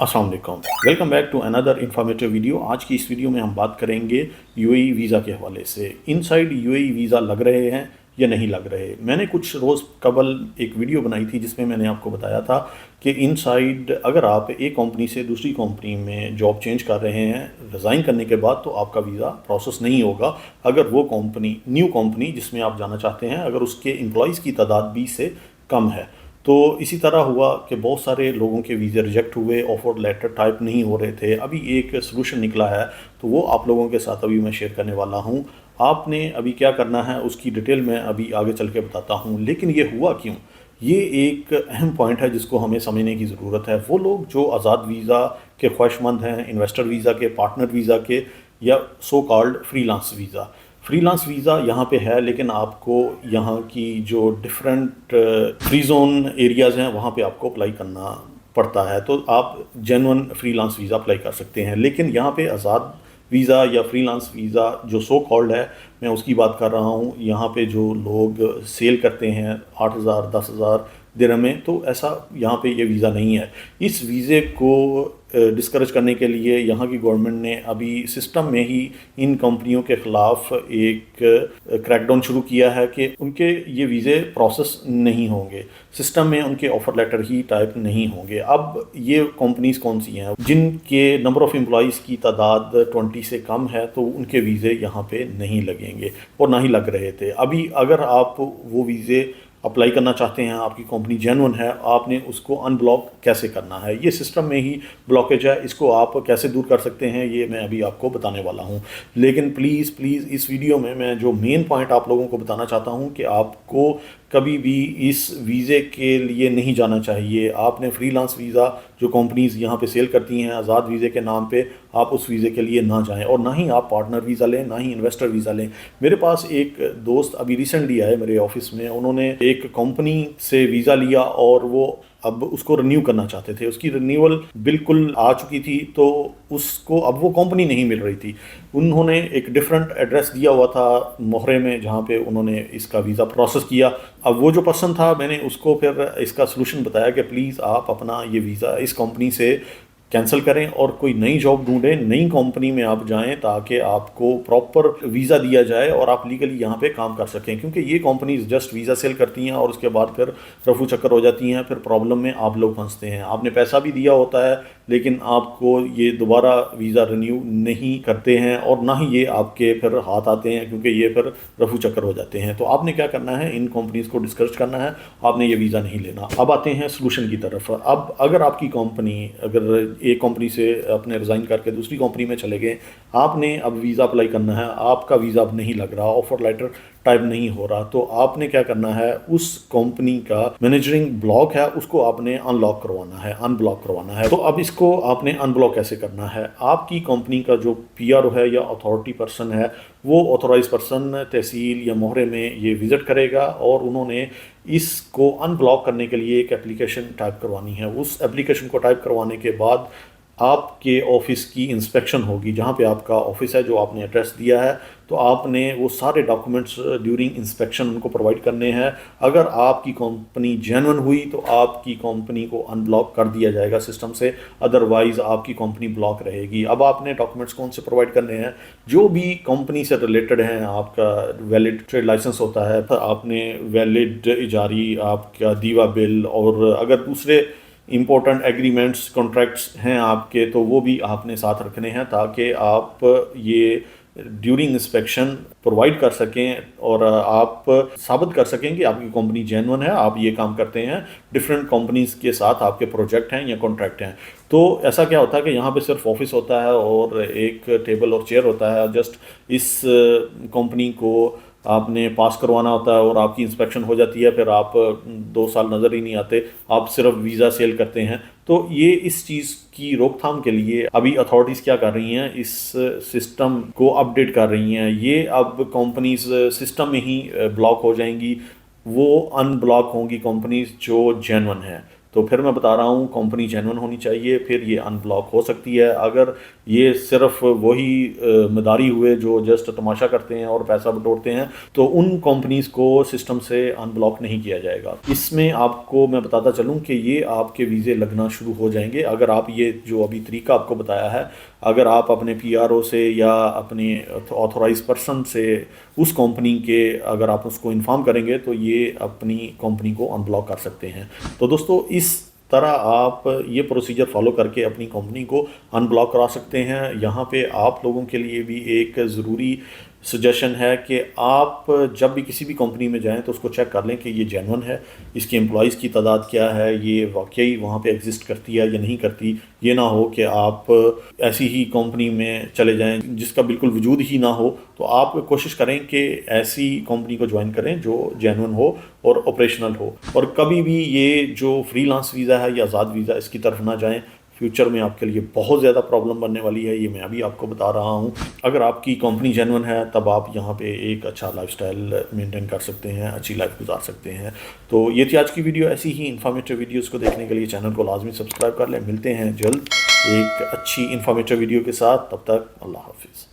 अस्सलाम वालेकुम, welcome back to another informative video. आज की इस वीडियो में हम बात करेंगे यूएई वीज़ा के हवाले से। इनसाइड यूएई वीज़ा लग रहे हैं या नहीं लग रहे। मैंने कुछ रोज़ कबल एक वीडियो बनाई थी जिसमें मैंने आपको बताया था कि इनसाइड अगर आप एक कंपनी से दूसरी कंपनी में जॉब चेंज कर रहे हैं, रिज़ाइन करने के बाद तो आपका वीज़ा प्रोसेस नहीं होगा अगर वो कंपनी न्यू कंपनी जिसमें आप जाना चाहते हैं अगर उसके एम्प्लॉइज़ की तादाद 20 से कम है। तो इसी तरह हुआ कि बहुत सारे लोगों के वीज़े रिजेक्ट हुए, ऑफर लेटर टाइप नहीं हो रहे थे। अभी एक सलूशन निकला है तो वो आप लोगों के साथ अभी मैं शेयर करने वाला हूँ। आपने अभी क्या करना है उसकी डिटेल मैं अभी आगे चल के बताता हूँ। लेकिन ये हुआ क्यों, ये एक अहम पॉइंट है जिसको हमें समझने की ज़रूरत है। वो लोग जो आज़ाद वीज़ा के ख्वाहिशमंद हैं, इन्वेस्टर वीज़ा के, पार्टनर वीज़ा के या सो कॉल्ड फ्रीलांस वीज़ा यहाँ पे है, लेकिन आपको यहाँ की जो डिफरेंट फ्री जोन एरियाज़ हैं वहाँ पे आपको अप्लाई करना पड़ता है। तो आप जेन्युइन फ्रीलांस वीज़ा अप्लाई कर सकते हैं। लेकिन यहाँ पे आज़ाद वीज़ा या फ्रीलांस वीज़ा जो सो कॉल्ड है, मैं उसकी बात कर रहा हूँ। यहाँ पे जो लोग सेल करते हैं 8,000 10,000 दिरहम में, तो ऐसा यहाँ पे ये वीज़ा नहीं है। इस वीज़े को डिस्करेज करने के लिए यहाँ की गवर्नमेंट ने अभी सिस्टम में ही इन कंपनियों के ख़िलाफ़ एक क्रैकडाउन शुरू किया है कि उनके ये वीज़े प्रोसेस नहीं होंगे, सिस्टम में उनके ऑफ़र लेटर ही टाइप नहीं होंगे। अब ये कंपनीज़ कौन सी हैं जिनके नंबर ऑफ़ एम्प्लॉइज़ की तादाद 20 से कम है, तो उनके वीज़े यहाँ पे नहीं लगेंगे और ना ही लग रहे थे। अभी अगर आप वो वीज़े अप्लाई करना चाहते हैं, आपकी कंपनी जेन्युइन है, आपने उसको अनब्लॉक कैसे करना है, ये सिस्टम में ही ब्लॉकेज है, इसको आप कैसे दूर कर सकते हैं ये मैं अभी आपको बताने वाला हूँ। लेकिन प्लीज़ इस वीडियो में मैं जो मेन पॉइंट आप लोगों को बताना चाहता हूँ कि आपको कभी भी इस वीज़े के लिए नहीं जाना चाहिए। आपने फ्रीलांस वीज़ा जो कंपनीज़ यहाँ पे सेल करती हैं आज़ाद वीज़े के नाम पे, आप उस वीज़े के लिए ना जाएं और ना ही आप पार्टनर वीज़ा लें, ना ही इन्वेस्टर वीज़ा लें। मेरे पास एक दोस्त अभी रिसेंटली आए मेरे ऑफिस में, उन्होंने एक कंपनी से वीज़ा लिया और वो अब उसको रिन्यू करना चाहते थे। उसकी रिन्यूअल बिल्कुल आ चुकी थी, तो उसको अब वो कंपनी नहीं मिल रही थी। उन्होंने एक डिफरेंट एड्रेस दिया हुआ था मोहरे में जहाँ पे उन्होंने इसका वीज़ा प्रोसेस किया। अब वो जो पर्सन था, मैंने उसको फिर इसका सलूशन बताया कि प्लीज़ आप अपना ये वीज़ा इस कंपनी से कैंसिल करें और कोई नई जॉब ढूंढें, नई कंपनी में आप जाएं ताकि आपको प्रॉपर वीज़ा दिया जाए और आप लीगली यहाँ पे काम कर सकें। क्योंकि ये कंपनीज जस्ट वीज़ा सेल करती हैं और उसके बाद फिर रफू चक्कर हो जाती हैं, फिर प्रॉब्लम में आप लोग फंसते हैं। आपने पैसा भी दिया होता है लेकिन आपको ये दोबारा वीज़ा रिन्यू नहीं करते हैं और ना ही ये आपके फिर हाथ आते हैं, क्योंकि ये फिर रफू चक्कर हो जाते हैं। तो आपने क्या करना है, इन कंपनीज़ को डिस्करेज करना है, आपने ये वीज़ा नहीं लेना। अब आते हैं सलूशन की तरफ। अब अगर आपकी कंपनी अगर एक कंपनी से अपने रिज़ाइन करके दूसरी कंपनी में चले गए, आपने अब वीज़ा अप्लाई करना है, आपका वीज़ा अब नहीं लग रहा, ऑफर लेटर टाइप नहीं हो रहा, तो आपने क्या करना है, उस कंपनी का मैनेजरिंग ब्लॉक है उसको आपने अनब्लॉक करवाना है। तो अब इसको आपने अनब्लॉक कैसे करना है, आपकी कंपनी का जो पीआरओ है या अथॉरिटी पर्सन है, वो ऑथोराइज पर्सन तहसील या मोहरे में ये विज़िट करेगा और उन्होंने इसको अनब्लॉक करने के लिए एक एप्लीकेशन टाइप करवानी है। उस एप्लीकेशन को टाइप करवाने के बाद आपके ऑफिस की इंस्पेक्शन होगी, जहाँ पे आपका ऑफिस है, जो आपने एड्रेस दिया है, तो आपने वो सारे डॉक्यूमेंट्स ड्यूरिंग इंस्पेक्शन उनको प्रोवाइड करने हैं। अगर आपकी कंपनी जेन्युइन हुई तो आपकी कंपनी को अनब्लॉक कर दिया जाएगा सिस्टम से, अदरवाइज़ आपकी कंपनी ब्लॉक रहेगी। अब आपने डॉक्यूमेंट्स कौन से प्रोवाइड करने हैं, जो भी कंपनी से रिलेटेड हैं। आपका वैलिड ट्रेड लाइसेंस होता है, आपने वैलिड इजारी, आपका दीवा बिल, और अगर दूसरे इम्पोर्टेंट एग्रीमेंट्स कॉन्ट्रैक्ट्स हैं आपके, तो वो भी आपने साथ रखने हैं ताकि आप ये ड्यूरिंग इंस्पेक्शन प्रोवाइड कर सकें और आप साबित कर सकें कि आपकी कंपनी जेन्युइन है, आप ये काम करते हैं, डिफरेंट कंपनीज़ के साथ आपके प्रोजेक्ट हैं या कॉन्ट्रैक्ट हैं। तो ऐसा क्या होता है कि यहाँ पे सिर्फ ऑफिस होता है और एक टेबल और चेयर होता है, जस्ट इस कंपनी को आपने पास करवाना होता है और आपकी इंस्पेक्शन हो जाती है, फिर आप 2 साल नज़र ही नहीं आते, आप सिर्फ वीज़ा सेल करते हैं। तो ये इस चीज़ की रोकथाम के लिए अभी अथॉरिटीज़ क्या कर रही हैं, इस सिस्टम को अपडेट कर रही हैं। ये अब कंपनीज सिस्टम में ही ब्लॉक हो जाएंगी, वो अनब्लॉक होंगी कंपनीज जो जेन्युइन है। تو پھر میں بتا رہا ہوں کمپنی جینون ہونی چاہیے، پھر یہ ان بلاک ہو سکتی ہے۔ اگر یہ صرف وہی مداری ہوئے جو جسٹ تماشا کرتے ہیں اور پیسہ بٹورتے ہیں تو ان کمپنیز کو سسٹم سے ان بلاک نہیں کیا جائے گا۔ اس میں آپ کو میں بتاتا چلوں کہ یہ آپ کے ویزے لگنا شروع ہو جائیں گے اگر آپ یہ جو ابھی طریقہ آپ کو بتایا ہے، اگر آپ اپنے پی آر او سے یا اپنے آتھورائز پرسن سے اس کمپنی کے اگر آپ اس کو انفارم کریں گے تو یہ اپنی کمپنی کو ان بلاک کر سکتے ہیں۔ تو دوستو اس طرح آپ یہ پروسیجر فالو کر کے اپنی کمپنی کو ان بلاک کرا سکتے ہیں۔ یہاں پہ آپ لوگوں کے لیے بھی ایک ضروری سجیشن ہے کہ آپ جب بھی کسی بھی کمپنی میں جائیں تو اس کو چیک کر لیں کہ یہ جینون ہے، اس کے امپلائیز کی تعداد کیا ہے، یہ واقعی وہاں پہ ایگزسٹ کرتی ہے یا نہیں کرتی۔ یہ نہ ہو کہ آپ ایسی ہی کمپنی میں چلے جائیں جس کا بالکل وجود ہی نہ ہو۔ تو آپ کوشش کریں کہ ایسی کمپنی کو جوائن کریں جو جینون ہو اور آپریشنل ہو، اور کبھی بھی یہ جو فری لانس ویزا ہے یا آزاد ویزا اس کی طرف نہ جائیں۔ فیوچر میں آپ کے لیے بہت زیادہ پرابلم بننے والی ہے، یہ میں ابھی آپ کو بتا رہا ہوں۔ اگر آپ کی کمپنی جینون ہے تب آپ یہاں پہ ایک اچھا لائف سٹائل مینٹین کر سکتے ہیں، اچھی لائف گزار سکتے ہیں۔ تو یہ تھی آج کی ویڈیو۔ ایسی ہی انفارمیٹیو ویڈیوز کو دیکھنے کے لیے چینل کو لازمی سبسکرائب کر لیں۔ ملتے ہیں جلد ایک اچھی انفارمیٹیو ویڈیو کے ساتھ، تب تک اللہ حافظ۔